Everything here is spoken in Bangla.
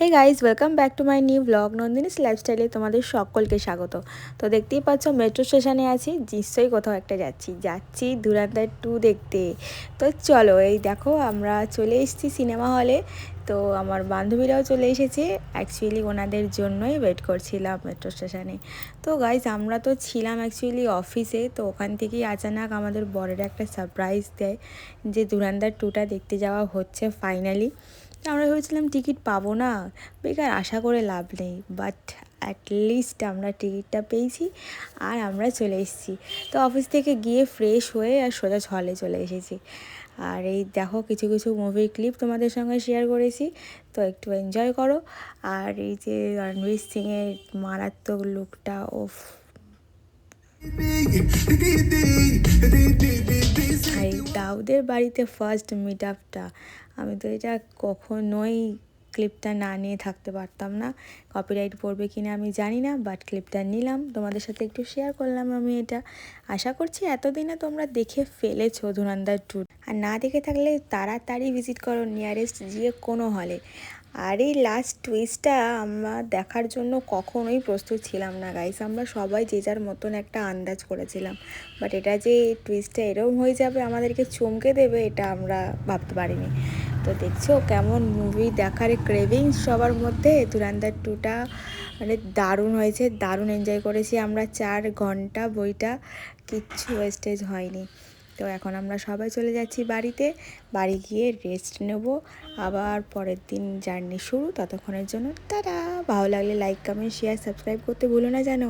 Hey guys welcome back to my new blog Nandini's লাইফস্টাইলে তোমাদের সকলকে স্বাগত। তো দেখতেই পাচ্ছ মেট্রো স্টেশনে আছি, নিশ্চয়ই কোথাও একটা যাচ্ছি ধুরন্ধর 2 দেখতে। তো চলো, এই দেখো আমরা চলে এসেছি সিনেমা হলে। তো আমার বান্ধবীরাও চলে এসেছে, অ্যাকচুয়ালি ওনাদের জন্যই ওয়েট করছিলাম মেট্রো স্টেশনে। তো গাইজ আমরা তো ছিলাম অ্যাকচুয়ালি অফিসে, তো ওখান থেকেই আচানক আমাদের বরের একটা সারপ্রাইজ দেয় যে ধুরন্ধর 2টা দেখতে যাওয়া হচ্ছে ফাইনালি। আমরা ভেবেছিলাম টিকিট পাবো না, বেকার আশা করে লাভ নেই, বাট অ্যাটলিস্ট আমরা টিকিটটা পেয়েছি আর আমরা চলে এসেছি। তো অফিস থেকে গিয়ে ফ্রেশ হয়ে আর সোজা হলে চলে এসেছি। আর এই দেখো কিছু কিছু মুভির ক্লিপ তোমাদের সঙ্গে শেয়ার করেছি, তো একটু এনজয় করো। আর এই যে রণবীর সিংয়ের মারাত্মক লুকটা, ওফ। আর এই দাউদের বাড়িতে ফার্স্ট মিট আপটা, আমি তো এটা কখনোই ক্লিপটা না নিয়ে থাকতে পারতাম না। কপিরাইট পড়বে কি না আমি জানি না, বাট ক্লিপটা নিলাম, তোমাদের সাথে একটু শেয়ার করলাম আমি এটা। আশা করছি এতদিনে তোমরা দেখে ফেলেছো ধুরন্ধর 2, আর না দেখে থাকলে তাড়াতাড়ি ভিজিট করো নিয়ারেস্ট যে কোনো হলে। আর এই লাস্ট টুইস্টটা আমরা দেখার জন্য কখনোই প্রস্তুত ছিলাম না গাইস, আমরা সবাই যে যার মতন একটা আন্দাজ করেছিলাম, বাট এটা যে টুইস্টটা এরকম হয়ে যাবে, আমাদেরকে চমকে দেবে, এটা আমরা ভাবতে পারিনি। তো দেখছো কেমন মুভি দেখার ক্রেভিংস সবার মধ্যে। ধুরন্ধর 2টা মানে দারুণ হয়েছে, দারুণ এনজয় করেছি আমরা 4 ঘন্টা, বইটা কিচ্ছু ওয়েস্টেজ হয়নি। তো এখন আমরা সবাই চলে যাচ্ছি বাড়িতে, বাড়ি গিয়ে রেস্ট নেব, আবার পরের দিন জার্নি শুরু। ততক্ষণের জন্য টাটা। ভালো লাগলে লাইক কমেন্ট শেয়ার সাবস্ক্রাইব করতে ভুলো না জানো।